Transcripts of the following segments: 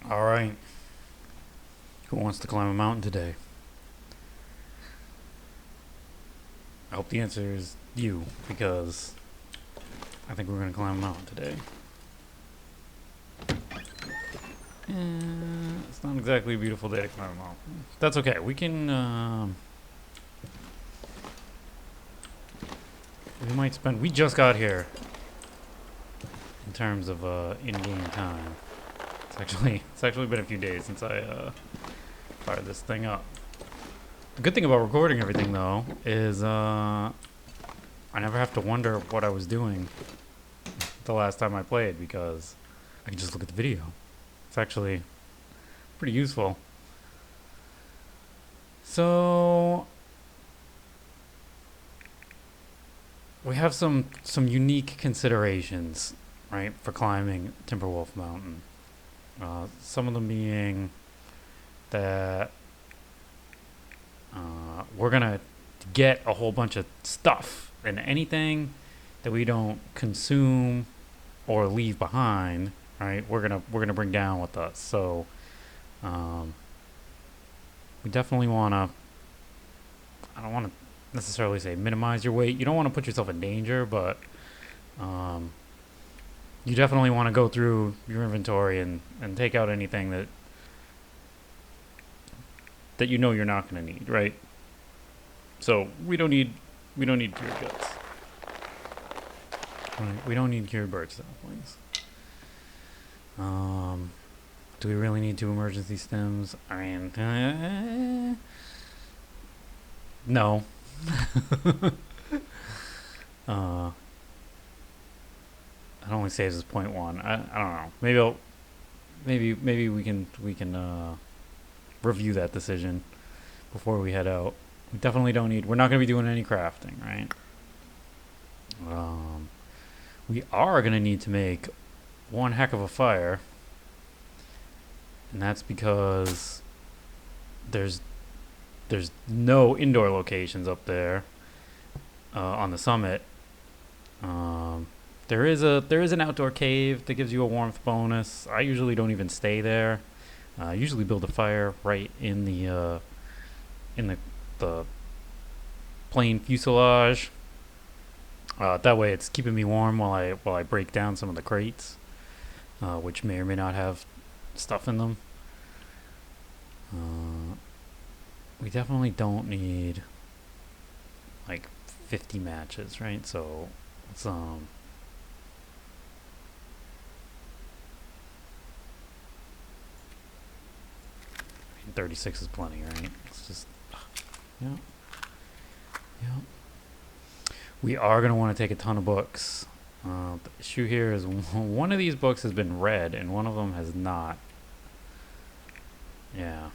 Alright. Who wants to climb a mountain today? I hope the answer is you, because I think we're going to climb a mountain today. It's not exactly a beautiful day to climb a mountain. That's okay. We can, we might spend, we just got here in terms of, in-game time. It's actually been a few days since I, fired this thing up. The good thing about recording everything, though, is, I never have to wonder what I was doing the last time I played, because I can just look at the video. It's actually pretty useful. So we have some unique considerations, right, for climbing Timberwolf Mountain. Some of them being that we're gonna get a whole bunch of stuff, and anything that we don't consume or leave behind, right, we're gonna bring down with us. So we definitely want to, I don't want to necessarily say minimize your weight. You don't want to put yourself in danger, but you definitely want to go through your inventory and take out anything that you know you're not going to need, right? So we don't need cured guts. Right, we don't need cured bird saplings. Do we really need 2 emergency stems? I mean, no. It only saves us 0.1. I don't know. Maybe we can review that decision before we head out. We definitely don't need. We're not going to be doing any crafting, right? We are going to need to make one heck of a fire, and that's because there's no indoor locations up there on the summit. There is an outdoor cave that gives you a warmth bonus. I usually don't even stay there. I usually build a fire right in the plane fuselage. That way, it's keeping me warm while I break down some of the crates, which may or may not have stuff in them. We definitely don't need like 50 matches, right? So it's 36 is plenty, right? It's just, yeah. We are going to want to take a ton of books. The issue here is one of these books has been read and one of them has not. Yeah.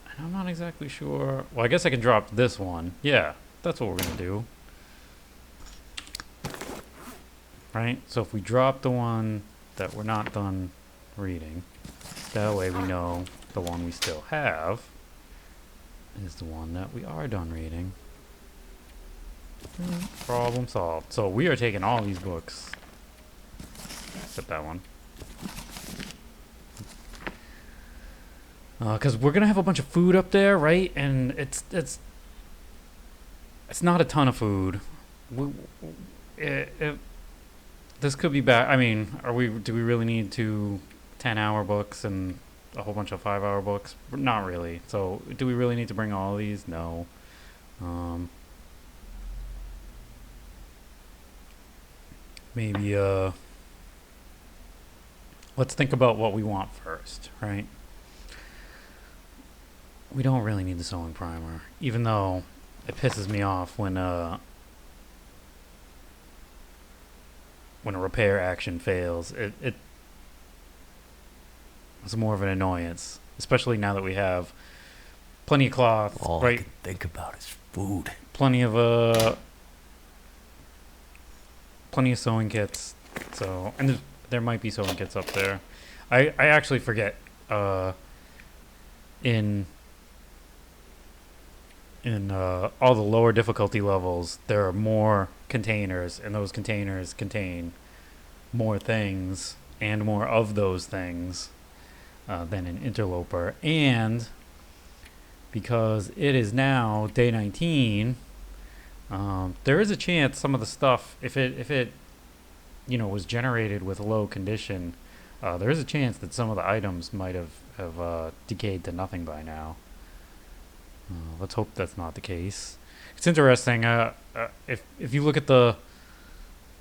And I'm not exactly sure. Well, I guess I can drop this one. Yeah, that's what we're going to do. Right? So if we drop the one that we're not done reading, that way we know the one we still have is the one that we are done reading. Problem solved. So we are taking all these books, except that one, because we're gonna have a bunch of food up there, right? And it's not a ton of food. This could be bad. I mean, do we really need 2 10-hour books and a whole bunch of 5-hour books? Not really. So do we really need to bring all of these? No. Maybe let's think about what we want first, right? We don't really need the sewing primer, even though it pisses me off when a repair action fails. It's more of an annoyance, especially now that we have plenty of cloth. All right? I can think about is food. Plenty of sewing kits. So, and there might be sewing kits up there. I actually forget. In all the lower difficulty levels, there are more containers, and those containers contain more things and more of those things. than an interloper, and because it is now day 19, there is a chance some of the stuff, if it was generated with low condition, there is a chance that some of the items might have decayed to nothing by now. Let's hope that's not the case. It's interesting. If you look at the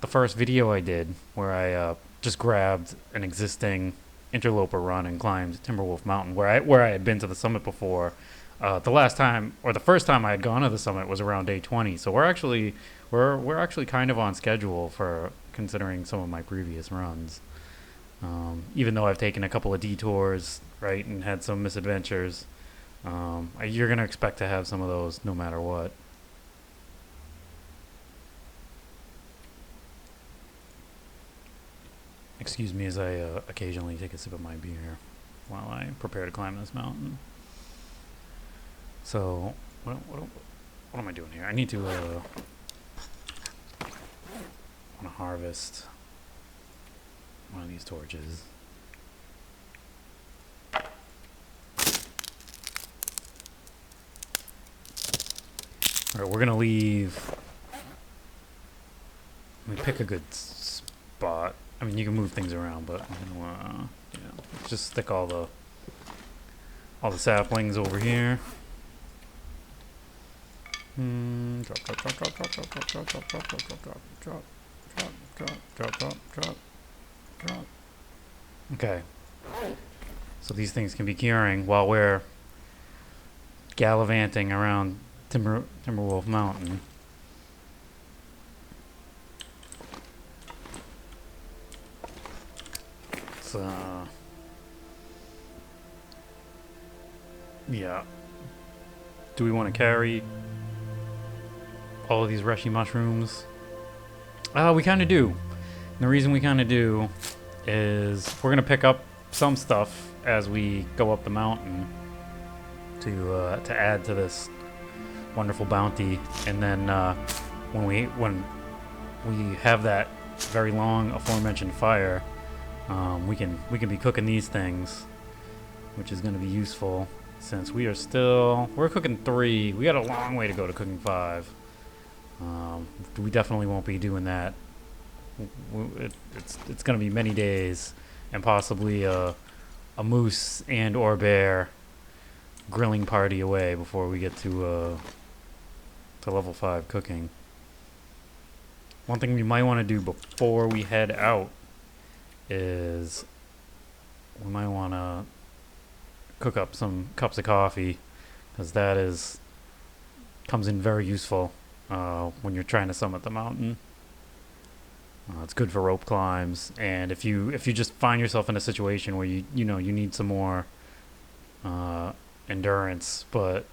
first video I did, where I just grabbed an existing interloper run and climbed Timberwolf Mountain, where I had been to the summit before. The first time I had gone to the summit was around day 20. So we're actually kind of on schedule for considering some of my previous runs. Even though I've taken a couple of detours, right, and had some misadventures, you're gonna expect to have some of those no matter what. Excuse me as I occasionally take a sip of my beer while I prepare to climb this mountain. So, what am I doing here? I need to want to harvest one of these torches. All right, we're gonna leave. Let me pick a good spot. I mean, you can move things around, but let's just stick all the saplings over here. Drop. Okay. So these things can be curing while we're gallivanting around Timberwolf Mountain. Yeah. Do we want to carry all of these Reshi mushrooms? We kind of do. And the reason we kind of do is we're going to pick up some stuff as we go up the mountain to add to this wonderful bounty. And then when we have that very long aforementioned fire, we can be cooking these things, which is going to be useful since we're cooking 3. We got a long way to go to cooking 5. We definitely won't be doing that. It's going to be many days and possibly a moose and or bear grilling party away before we get to level 5 cooking. One thing we might want to do before we head out is we might want to cook up some cups of coffee, because that comes in very useful when you're trying to summit the mountain. It's good for rope climbs, and if you just find yourself in a situation where you need some more endurance, but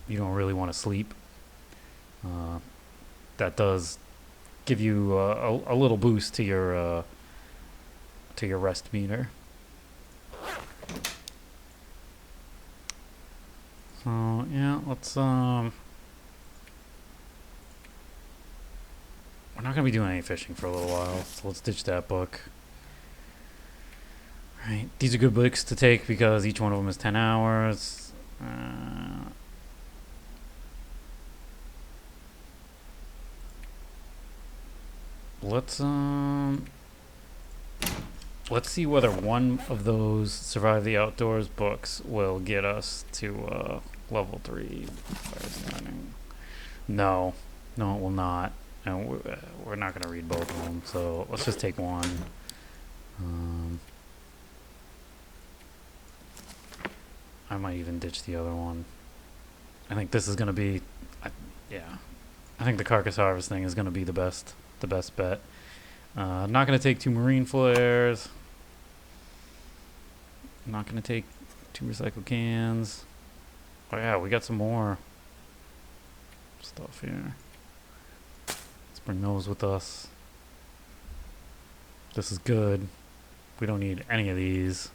you don't really want to sleep, that does give you a little boost to your rest meter. So yeah, let's we're not gonna be doing any fishing for a little while, so let's ditch that book. Right, these are good books to take because each one of them is 10 hours. Let's see whether one of those Survive the Outdoors books will get us to level 3. No, it will not. And we're not going to read both of them, so let's just take one. I might even ditch the other one. I think this is going to be, I think the carcass harvesting is going to be the best bet. Not going to take 2 marine flares. Not going to take 2 recycled cans. Oh yeah, we got some more stuff here. Let's bring those with us. This is good. We don't need any of these.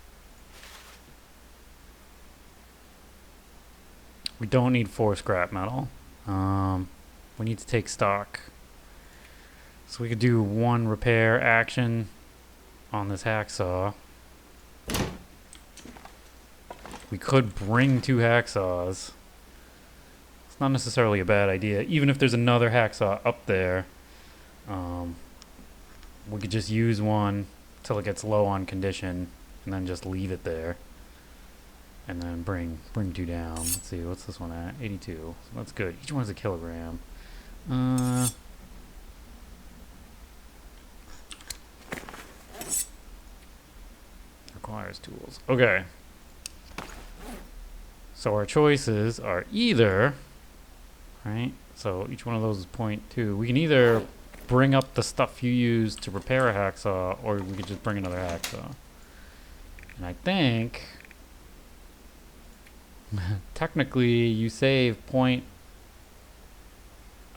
We don't need 4 scrap metal. We need to take stock. So we could do 1 repair action on this hacksaw. we could bring 2 hacksaws. It's not necessarily a bad idea. Even if there's another hacksaw up there, we could just use one till it gets low on condition, and then just leave it there. And then bring 2 down. Let's see, what's this one at? 82. So that's good. Each one's a kilogram. Requires tools. Okay. So our choices are either, right? So each one of those is 0.2. We can either bring up the stuff you use to repair a hacksaw, or we could just bring another hacksaw. And I think technically you save point.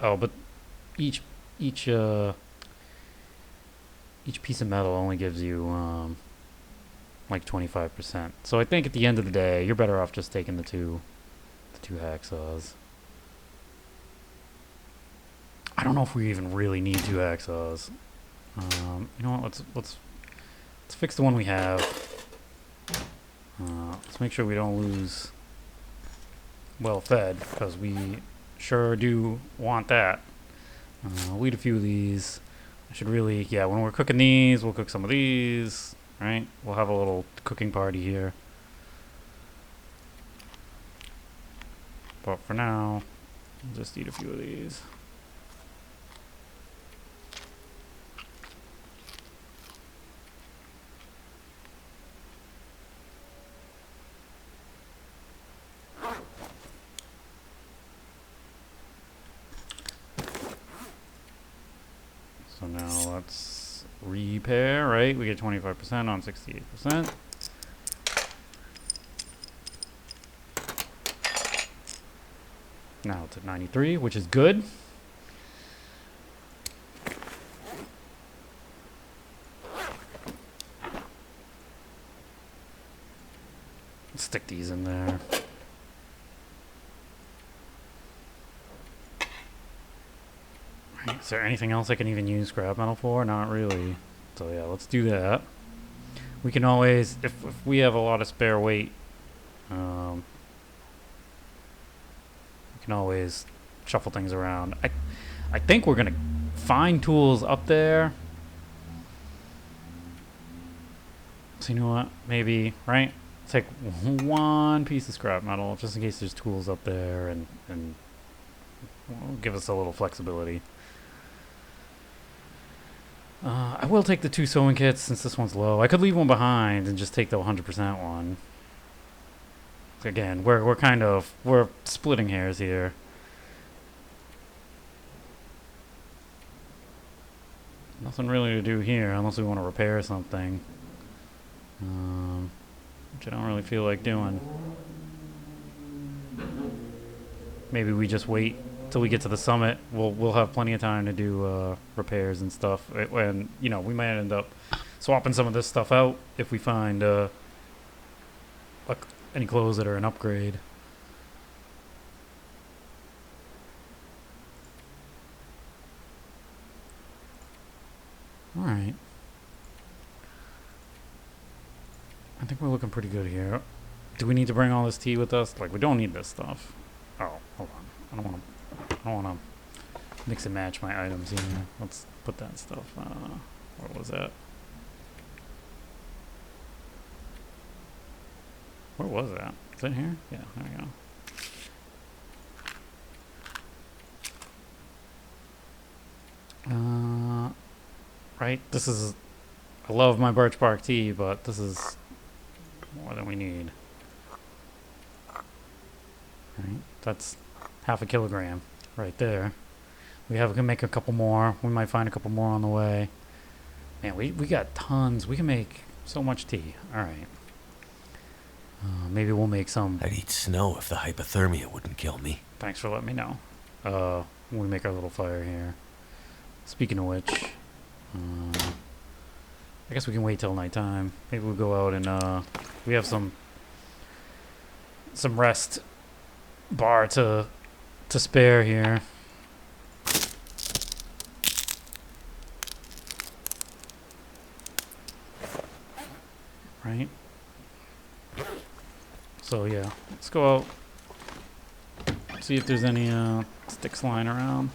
Oh, but each piece of metal only gives you like 25%. So I think at the end of the day, you're better off just taking the two hacksaws. I don't know if we even really need 2 hacksaws. You know what? Let's fix the one we have. Let's make sure we don't lose well fed, because we sure do want that. I'll eat a few of these. I should really, yeah, when we're cooking these, we'll cook some of these, right? We'll have a little cooking party here. But for now, I'll just eat a few of these. So now let's repair, right? We get 25% on 68%. Now it's at 93, which is good. Let's stick these in there. Is there anything else I can even use scrap metal for? Not really. So yeah, let's do that. We can always, if we have a lot of spare weight, we can always shuffle things around. I think we're gonna find tools up there. So you know what? Maybe, right? Take 1 piece of scrap metal just in case there's tools up there, and well, give us a little flexibility. I will take the 2 sewing kits since this one's low. I could leave one behind and just take the 100% one. Again, we're splitting hairs here. Nothing really to do here unless we want to repair something, which I don't really feel like doing. Maybe we just wait till we get to the summit. We'll have plenty of time to do repairs and stuff. And you know, we might end up swapping some of this stuff out if we find any clothes that are an upgrade. All right. I think we're looking pretty good here. Do we need to bring all this tea with us? Like, we don't need this stuff. Oh, hold on. I don't want to mix and match my items here. Let's put that stuff. Where was that? Where was that? Is it here? Yeah, there we go. Right. This is. I love my birch bark tea, but this is more than we need. Right. That's half a kilogram right there. We can make a couple more. We might find a couple more on the way. Man, we got tons. We can make so much tea. All right. Maybe we'll make some. I'd eat snow if the hypothermia wouldn't kill me. Thanks for letting me know. When we make our little fire here. Speaking of which, I guess we can wait till nighttime. Maybe we'll go out and we have some rest bar to spare here. Right? So yeah, let's go out, see if there's any sticks lying around.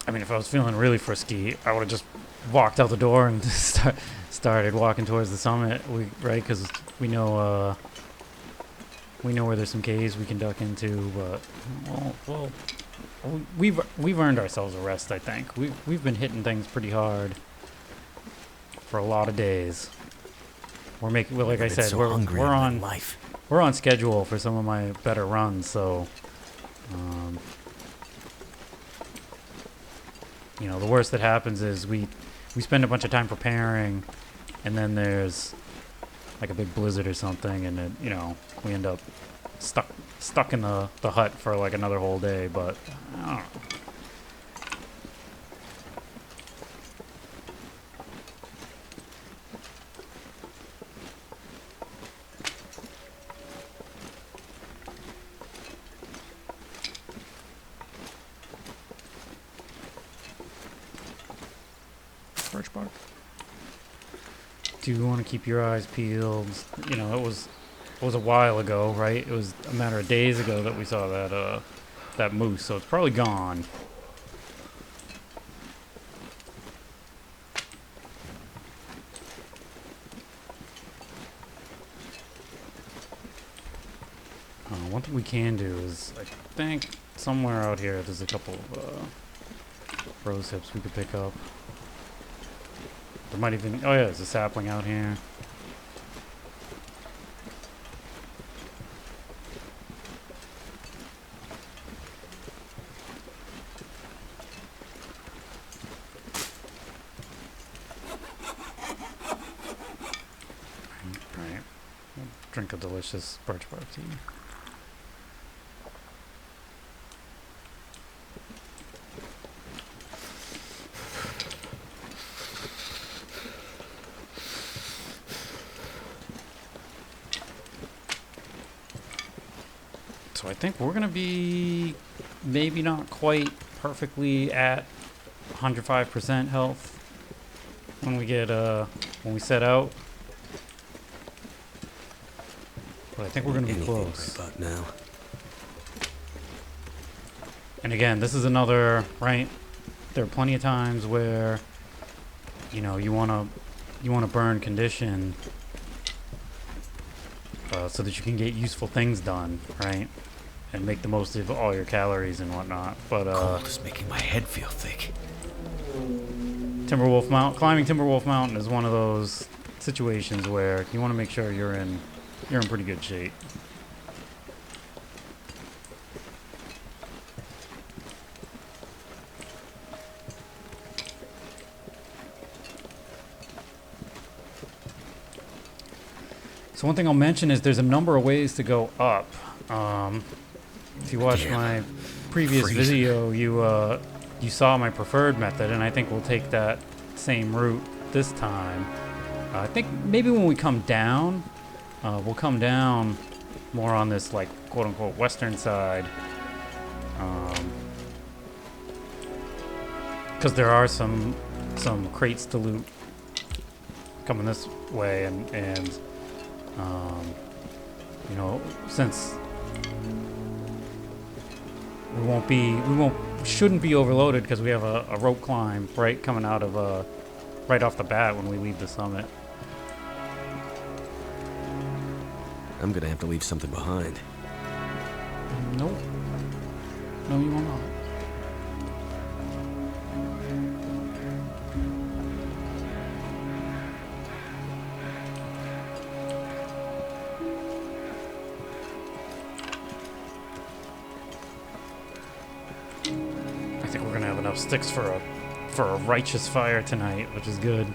I mean, if I was feeling really frisky, I would have just walked out the door and started walking towards the summit. Right, because we know where there's some caves we can duck into. But well, we've earned ourselves a rest. I think we've been hitting things pretty hard for a lot of days. We're making, well, like I said, we're on schedule for some of my better runs. So. You know, the worst that happens is we spend a bunch of time preparing, and then there's like a big blizzard or something, and then, you know, we end up stuck in the hut for like another whole day. But I don't know. Birch bark. Do you want to keep your eyes peeled? You know, it was a while ago, right? It was a matter of days ago that we saw that moose, so it's probably gone. One thing we can do is, I think somewhere out here there's a couple of rose hips we could pick up. There might even, oh yeah, there's a sapling out here. Right. We'll drink a delicious birch bark tea. So I think we're gonna be maybe not quite perfectly at 105% health when we set out, but I think we're gonna be close. About now. And again, this is another, right? There are plenty of times where, you know, you wanna burn condition so that you can get useful things done, right? And make the most of all your calories and whatnot. But cold is making my head feel thick. Climbing Timberwolf Mountain is one of those situations where you want to make sure you're in pretty good shape. So one thing I'll mention is there's a number of ways to go up. If you watched my previous video, you saw my preferred method, and I think we'll take that same route this time. I think maybe when we come down, we'll come down more on this, like, quote-unquote western side, because there are some crates to loot coming this way, and you know, since shouldn't be overloaded because we have a rope climb right coming out of right off the bat when we leave the summit. I'm gonna have to leave something behind. Nope. No, you will not. I think we're gonna have enough sticks for a righteous fire tonight, which is good.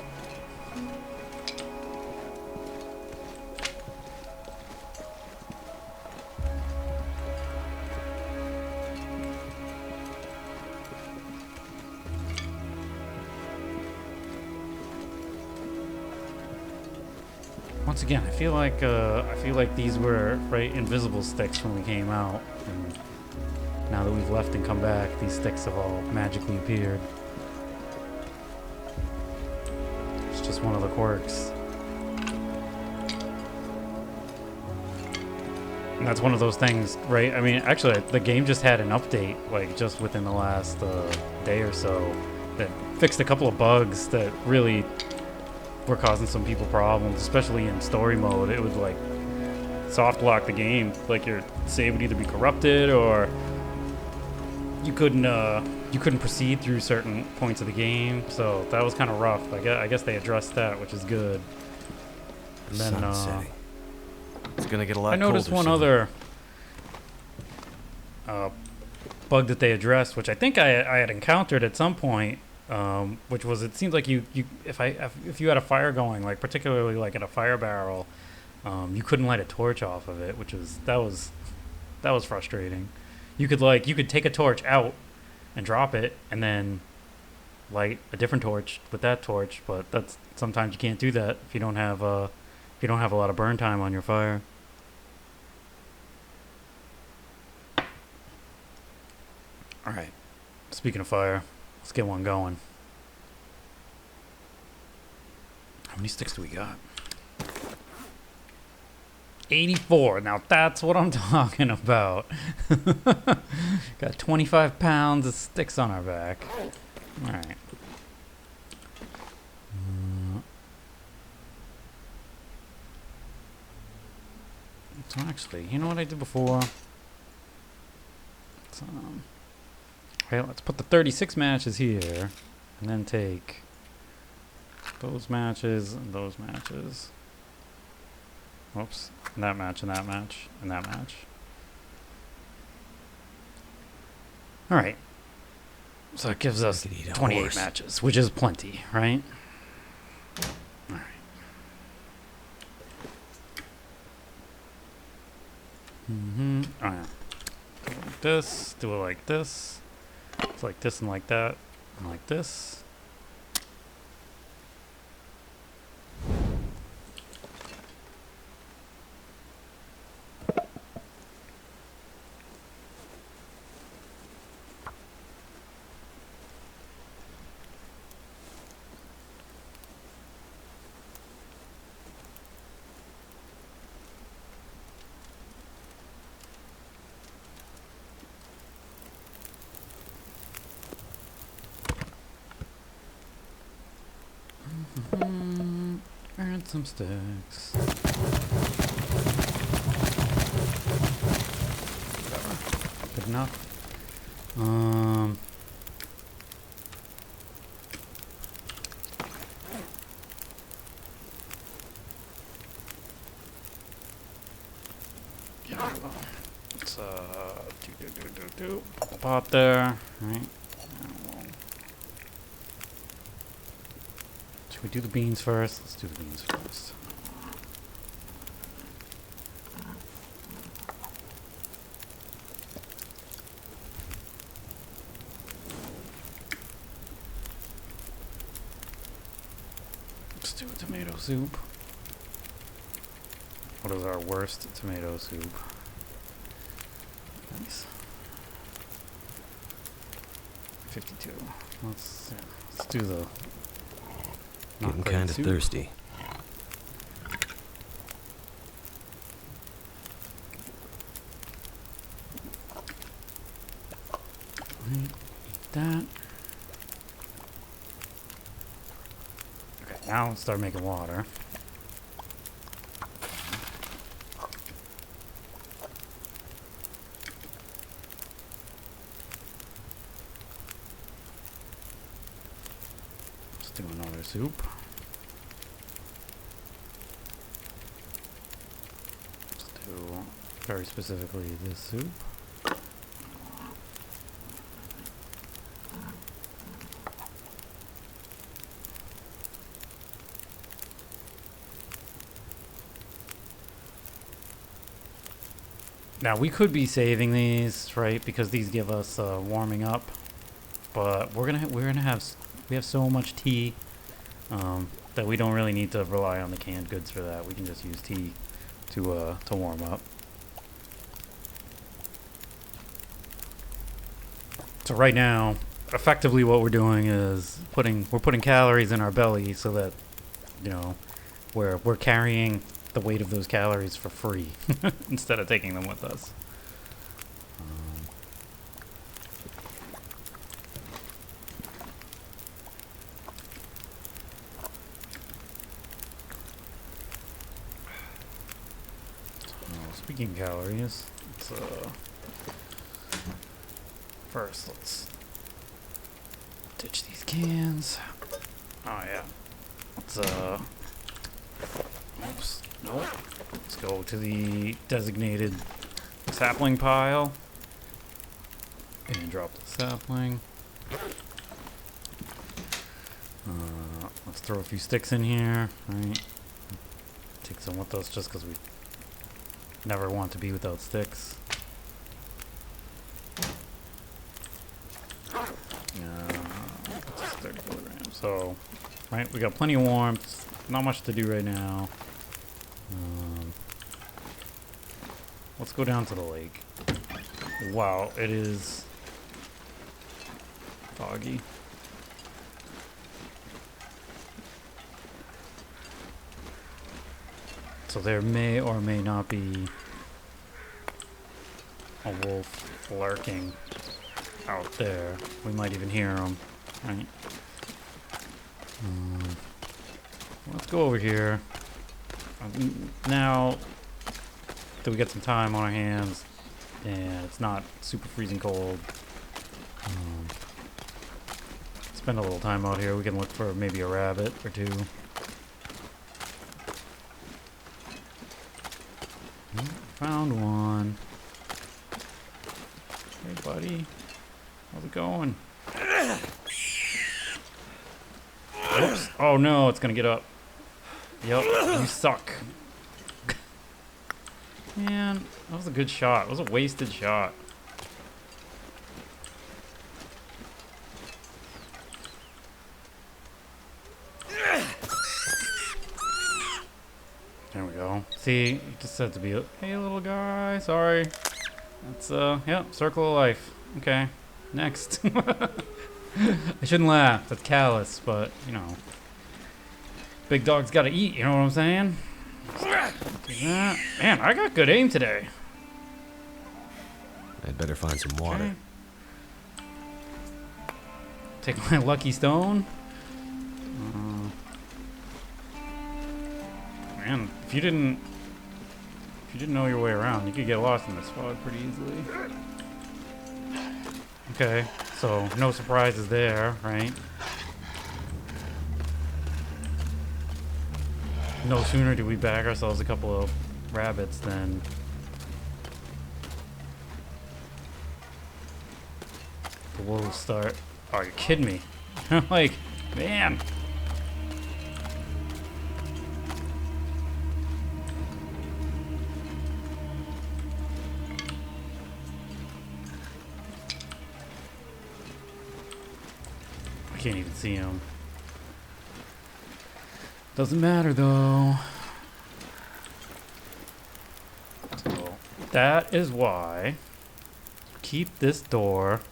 Once again, I feel like these were invisible sticks when we came out, and now that we've left and come back, these sticks have all magically appeared. It's just one of the quirks. And that's one of those things, right? I mean, actually, the game just had an update, like, just within the last day or so, that fixed a couple of bugs that really were causing some people problems, especially in story mode. It would, like, soft lock the game. Like, your save would either be corrupted, or you couldn't proceed through certain points of the game. So that was kind of rough. I guess they addressed that, which is good. And then, it's gonna get a lot I noticed colder one soon. other bug that they addressed, which I think I had encountered at some point, which was, it seemed like if you had a fire going, like particularly like in a fire barrel, you couldn't light a torch off of it, that was frustrating. You could take a torch out and drop it, and then light a different torch with that torch, but sometimes you can't do that if you don't have a lot of burn time on your fire. All right. Speaking of fire, let's get one going. How many sticks do we got? 84. Now that's what I'm talking about. Got 25 pounds of sticks on our back. All right. So actually, you know what I did before? Let's put the 36 matches here, and then take those matches and those matches. Whoops. And that match, and that match, and that match. Alright. So it gives us 28 matches, which is plenty, right? Alright. Alright. Do it like this, do it like this. It's like this and like that, and like this. And some sticks. Whatever. Good enough. Yeah, let's do pop a pot there, right? Should we do the beans first? Let's do the beans first. Let's do a tomato soup. What is our worst tomato soup? Nice. 52. Let's do the... Getting kind of thirsty. Eat that. Okay, now let's start making water. Let's do another soup. Very specifically this soup. Now we could be saving these, right? Because these give us warming up, but we have so much tea. that we don't really need to rely on the canned goods for that. We can just use tea to warm up. So right now, effectively what we're doing is we're putting calories in our belly so that, you know, we're carrying the weight of those calories for free instead of taking them with us. Speaking of calories, let's ditch these cans. Oh yeah. Oops, nope. Let's go to the designated sapling pile and drop the sapling. Let's throw a few sticks in here, right? Take some with us just because we never want to be without sticks. 30 kilograms. So, right, we got plenty of warmth. Not much to do right now. Let's go down to the lake. Wow, it is foggy. So there may or may not be a wolf lurking out there. We might even hear him, right? Let's go over here. Now that we got some time on our hands and it's not super freezing cold, spend a little time out here. We can look for maybe a rabbit or two. Found one. Hey buddy, how's it going? Oops. Oh no, it's gonna get up. Yep, you suck. Man, that was a good shot. It was a wasted shot. There we go. See, it just said to be a, hey little guy, sorry. That's yep, circle of life. Okay, next. I shouldn't laugh, that's callous, but you know. Big dog's gotta eat, you know what I'm saying? Man, I got good aim today. I'd better find some water. Okay. Take my lucky stone. Man, if you didn't know your way around, you could get lost in this fog pretty easily. Okay, so no surprises there, right? No sooner do we bag ourselves a couple of rabbits than the wolves start. Oh, you're kidding me. Like, man. I can't even see him. Doesn't matter though. So that is why keep this door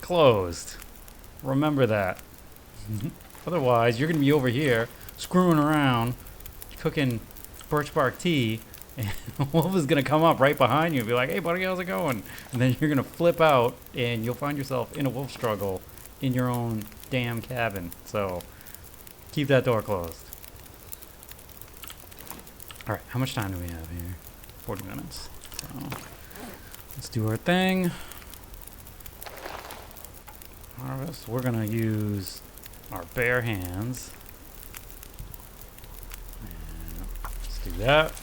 closed. Remember that. Otherwise, you're gonna be over here screwing around, cooking birch bark tea, and a wolf is gonna come up right behind you and be like, "Hey, buddy, how's it going?" And then you're gonna flip out, and you'll find yourself in a wolf struggle in your own damn cabin. So keep that door closed. All right, how much time do we have here? 40 minutes. So let's do our thing. Harvest. We're gonna use our bare hands. And let's do that.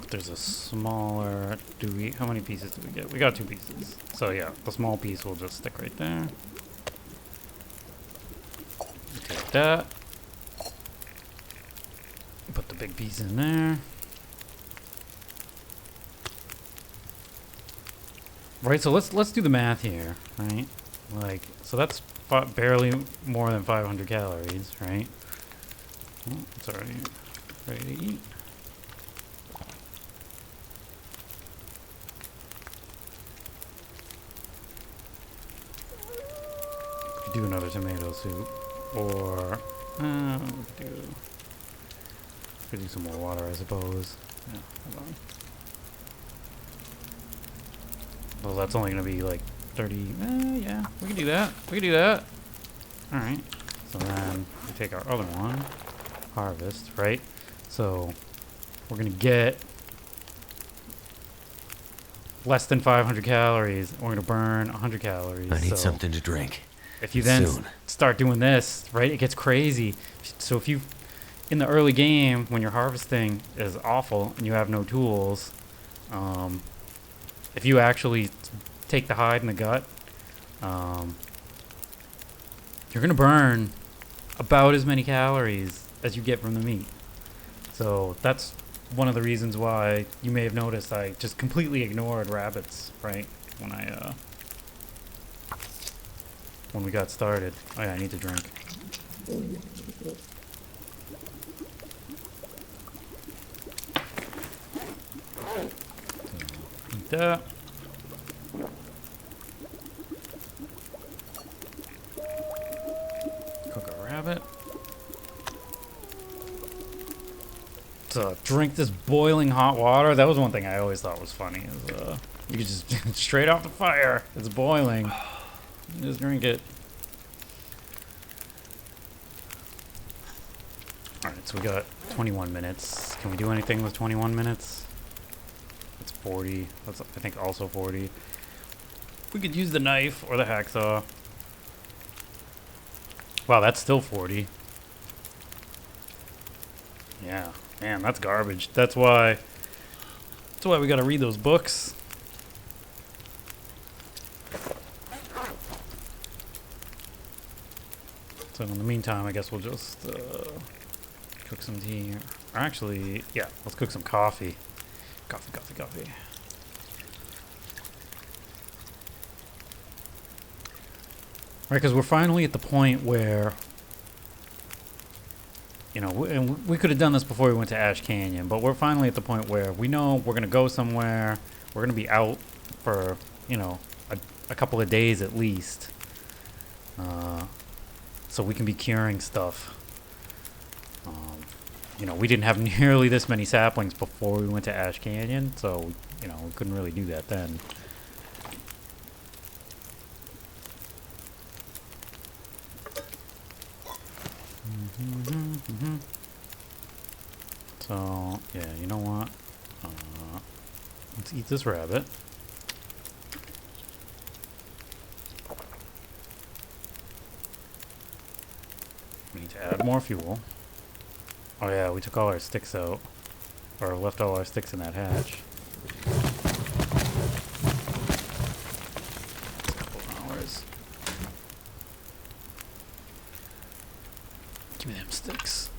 There's a smaller, how many pieces do we get? We got 2 pieces. So yeah, the small piece will just stick right there. Take that. Put the big piece in there. Right, so let's do the math here, right? Like, so that's barely more than 500 calories, right? Oh, it's already ready to eat. Could do another tomato soup, or could do some more water, I suppose. Yeah, hold on. Well, that's only gonna be like 30. Yeah, we can do that. We can do that. All right. So then we take our other one, harvest, right? So we're gonna get less than 500 calories. We're gonna burn 100 calories. I need so something to drink. if you then Soon. start doing this, right, it gets crazy. So if you, in the early game, when your harvesting is awful and you have no tools, if you actually take the hide and the gut, you're gonna burn about as many calories as you get from the meat. So that's one of the reasons why you may have noticed I just completely ignored rabbits, right, when we got started. Oh yeah, I need to drink. Eat that. Cook a rabbit. To drink this boiling hot water. That was one thing I always thought was funny. Is you could just straight off the fire. It's boiling. You just drink it. All right, so we got 21 minutes. Can we do anything with 21 minutes? It's 40. That's, I think, also 40. We could use the knife or the hacksaw. Wow, that's still 40. Yeah, man, that's garbage. That's why we gotta read those books. So in the meantime, I guess we'll just cook some tea. Or actually, yeah, let's cook some coffee. Coffee. Right, because we're finally at the point where, you know, and we could have done this before we went to Ash Canyon, but we're finally at the point where we know we're going to go somewhere. We're going to be out for, you know, a couple of days at least. So we can be curing stuff. You know, we didn't have nearly this many saplings before we went to Ash Canyon, so, you know, we couldn't really do that then. So, yeah, you know what? Let's eat this rabbit. We need to add more fuel. Oh yeah, we took all our sticks out. Or left all our sticks in that hatch. A couple of hours. Give me them sticks.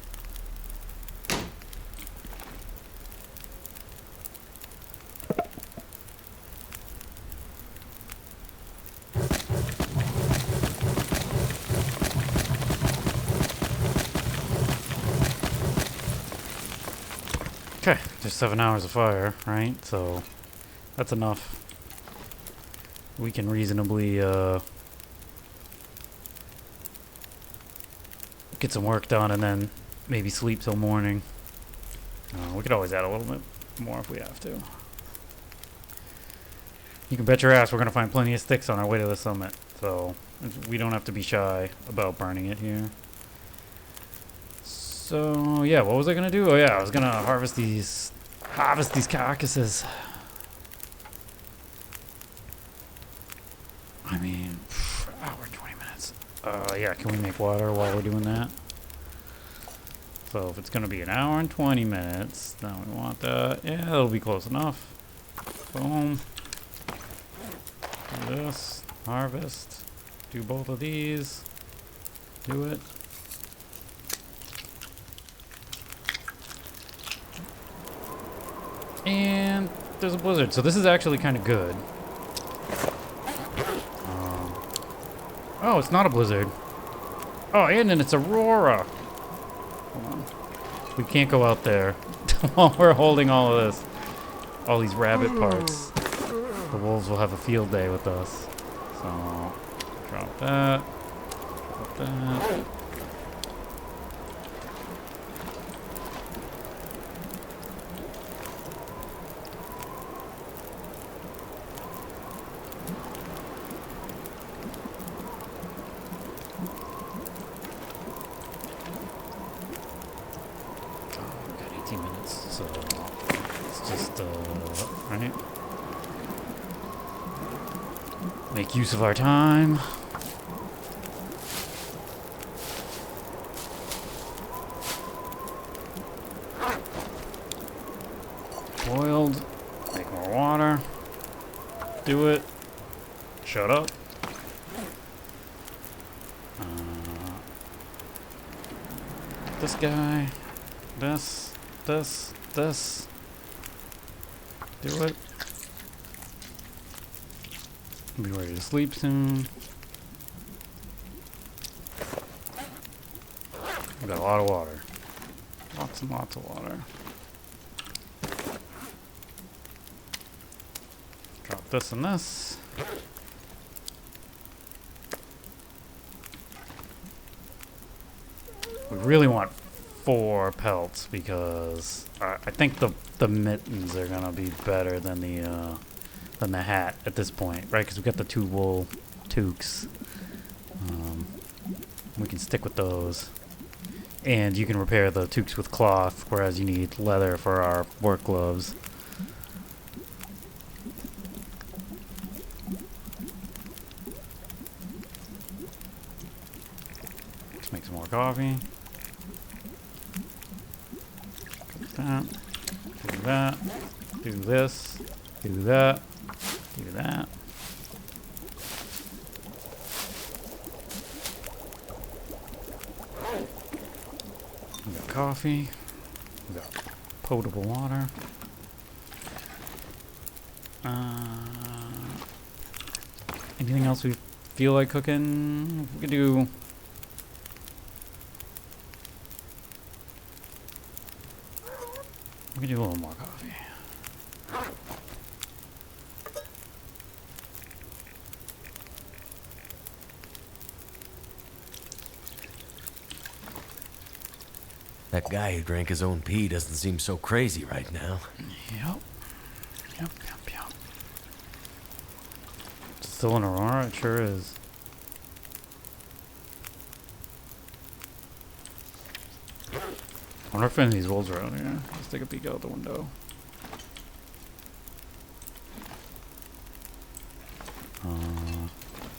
Okay, just 7 hours of fire, right? So that's enough. We can reasonably get some work done and then maybe sleep till morning. We could always add a little bit more if we have to. You can bet your ass we're going to find plenty of sticks on our way to the summit. So we don't have to be shy about burning it here. So yeah, what was I gonna do? Oh yeah, I was gonna harvest these carcasses. I mean, hour and 20 minutes. Yeah, can we make water while we're doing that? So if it's gonna be an hour and 20 minutes, then we want that. Yeah, that'll be close enough. Boom. Do this. Harvest. Do both of these. Do it. And there's a blizzard, so this is actually kind of good. Oh, it's not a blizzard. Oh, and then it's Aurora. Hold on. We can't go out there while we're holding all of this. All these rabbit parts. The wolves will have a field day with us. So, drop that. Drop that. So it's just, right? Make use of our time. Boiled. Make more water. Do it. Shut up. This guy. This. Do it. Be ready to sleep soon. We got a lot of water. Lots and lots of water. Drop this and this. We really want 4 pelts because I think the mittens are gonna be better than the hat at this point, right? Because we got the 2 wool toques. We can stick with those, and you can repair the toques with cloth, whereas you need leather for our work gloves. Let's make some more coffee. That, do that, do this, do that, do that. We got coffee, we got potable water. Anything else we feel like cooking? We could do. We can do a little more coffee. That guy who drank his own pee doesn't seem so crazy right now. Yep. It's still an Aurora? It sure is. I wonder if any of these wolves are out here. Let's take a peek out the window.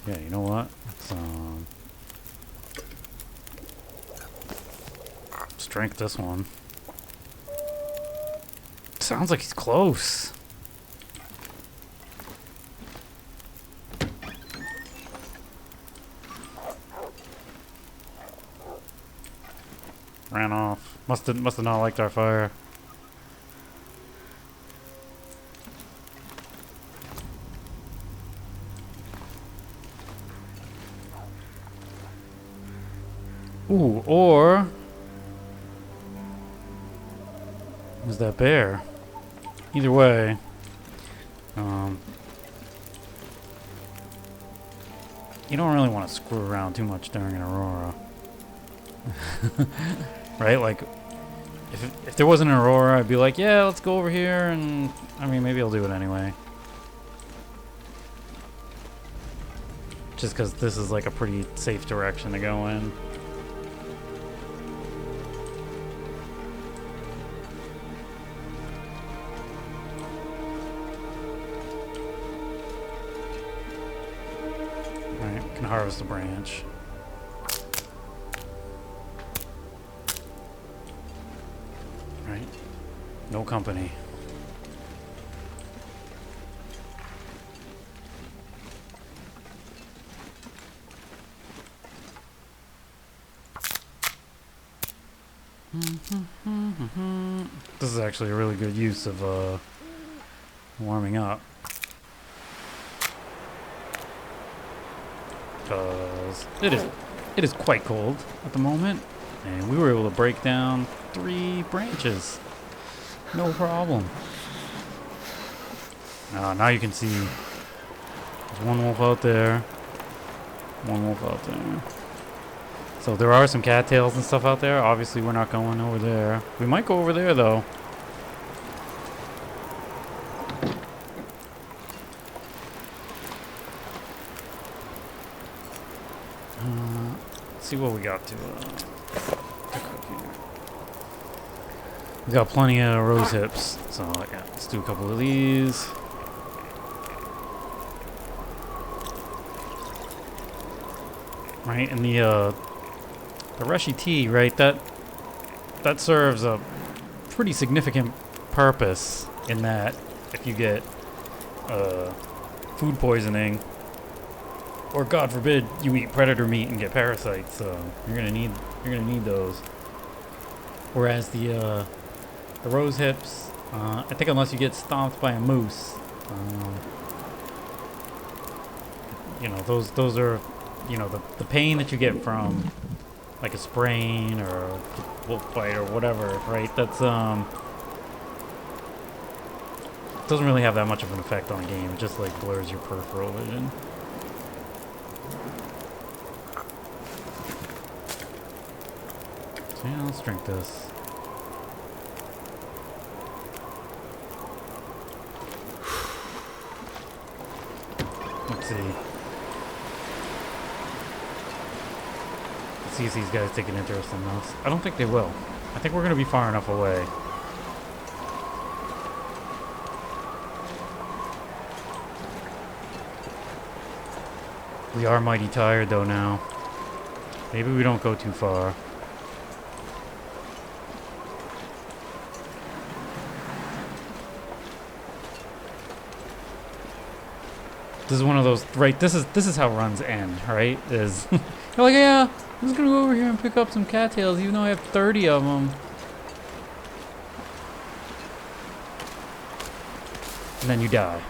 Yeah, you know what? Let's drink this one. Sounds like he's close. Ran off. Must have not liked our fire. Ooh, or was that bear? Either way, you don't really want to screw around too much during an Aurora. Right? Like, if there wasn't an Aurora, I'd be like, yeah, let's go over here, and I mean, maybe I'll do it anyway. Just because this is like a pretty safe direction to go in. Alright, can harvest a branch. Right? No company. This is actually a really good use of warming up. Because it is quite cold at the moment, and we were able to break down 3 branches. No problem. Now you can see there's one wolf out there, one wolf out there. So there are some cattails and stuff out there. Obviously, we're not going over there. We might go over there, though. Let's see what we got to cook here. We got plenty of rose hips. So, yeah, let's do a couple of these. Right, and the Reshi tea, right, that serves a pretty significant purpose in that if you get food poisoning, or God forbid you eat predator meat and get parasites, you're gonna need those. Whereas the rose hips, I think unless you get stomped by a moose, you know, those are, you know, the pain that you get from like a sprain or a wolf bite or whatever, right? That's doesn't really have that much of an effect on the game. It just like blurs your peripheral vision. So yeah, let's drink this. Let's see. Let's see if these guys take an interest in us. I don't think they will. I think we're gonna be far enough away. We are mighty tired though now. Maybe we don't go too far. This is one of those, right? This is how runs end, right? Is you're like, yeah, I'm just gonna go over here and pick up some cattails, even though I have 30 of them. And then you die.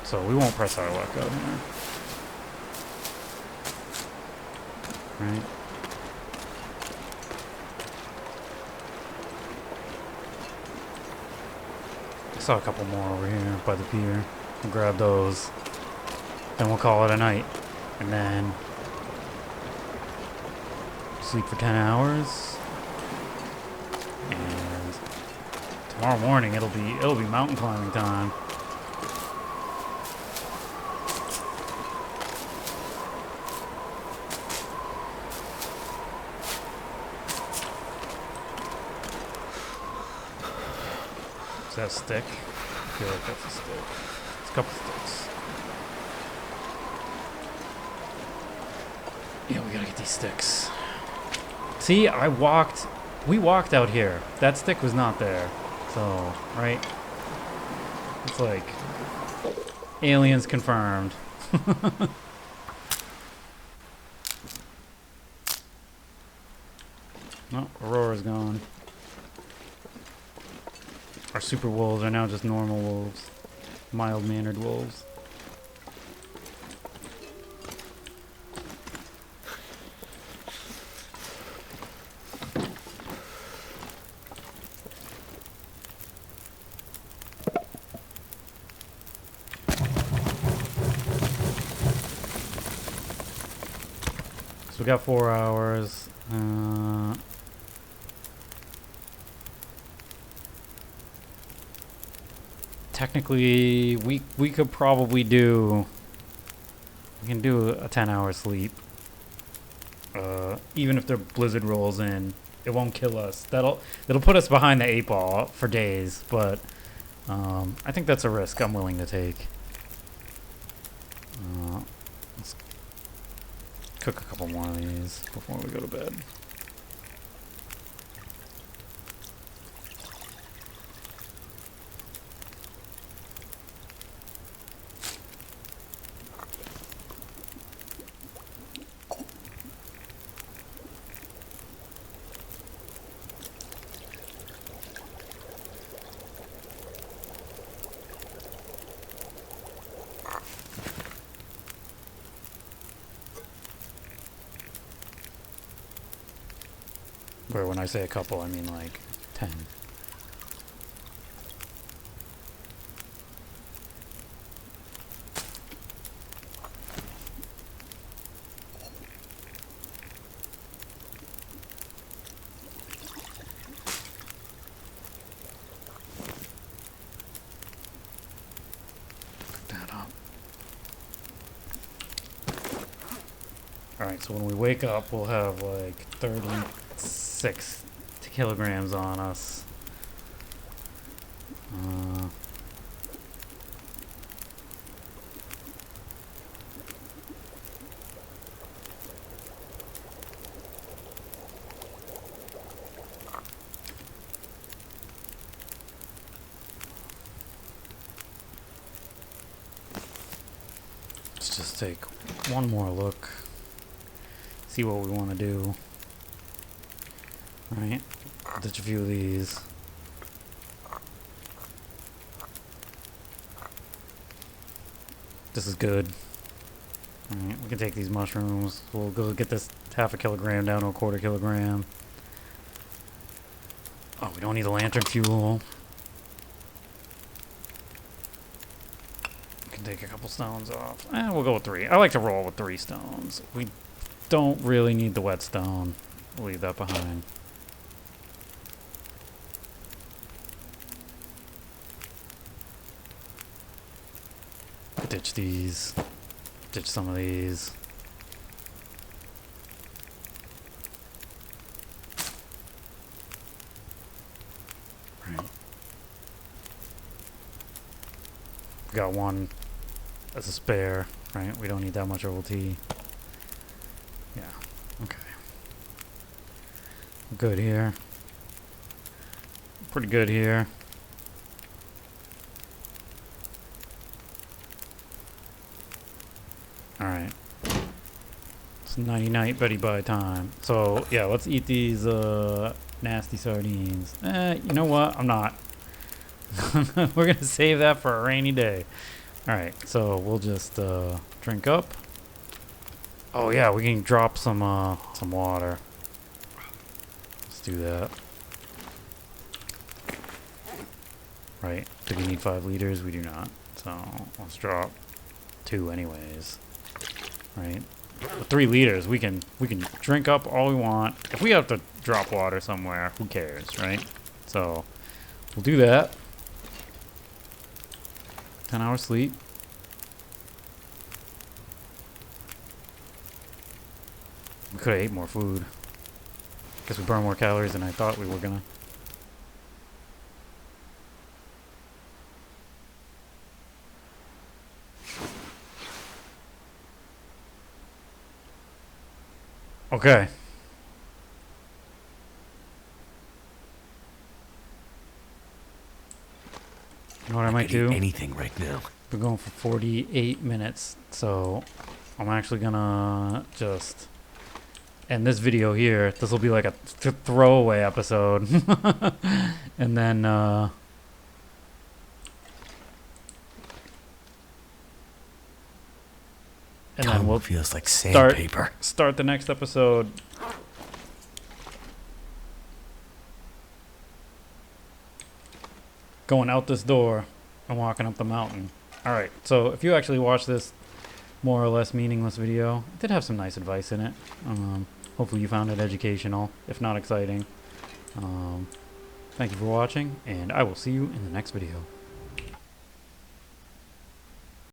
So we won't press our luck out here. Right? I saw a couple more over here by the pier. We'll grab those. Then we'll call it a night. And then sleep for 10 hours. And tomorrow morning it'll be mountain climbing time. Is that a stick? I feel like that's a stick. It's a couple sticks. Yeah, we gotta get these sticks. See, we walked out here. That stick was not there. So, right? It's like, aliens confirmed. No, Aurora's gone. Our super wolves are now just normal wolves. Mild-mannered wolves. So we got 4 hours. Technically, we could probably do. We can do a 10-hour sleep. Even if the blizzard rolls in, it won't kill us. That'll put us behind the 8 ball for days, but I think that's a risk I'm willing to take. Let's cook a couple more of these before we go to bed. Where when I say a couple, I mean like 10. Pick that up. Alright, so when we wake up, we'll have like 36 kilograms on us. Let's just take one more look. See what we want to do. Right, ditch a few of these. This is good. Alright, we can take these mushrooms. We'll go get this half a kilogram down to a quarter kilogram. Oh, we don't need the lantern fuel. We can take a couple stones off. We'll go with 3. I like to roll with 3 stones. We don't really need the whetstone. We'll leave that behind. Ditch these. Ditch some of these. Right. Got one as a spare, right? We don't need that much OLT. Yeah, okay. Good here. Pretty good here. Alright. It's nighty-night Betty Bye time. So, yeah, let's eat these nasty sardines. You know what? I'm not. We're going to save that for a rainy day. Alright, so we'll just drink up. Oh, yeah, we can drop some water. Let's do that. Right. Do we need 5 liters? We do not. So, let's drop 2 anyways. Right, with 3 liters, we can drink up all we want. If we have to drop water somewhere, who cares, right? So we'll do that. 10-hour sleep. We could have ate more food. Guess we burned more calories than I thought we were gonna. Okay. You know what I might do? Anything right now. We're going for 48 minutes, so I'm actually gonna just end this video here. This will be like a throwaway episode, and then we'll feels like sandpaper. Start the next episode. Going out this door and walking up the mountain. Alright, so if you actually watch this more or less meaningless video, it did have some nice advice in it. Hopefully you found it educational, if not exciting. Thank you for watching, and I will see you in the next video.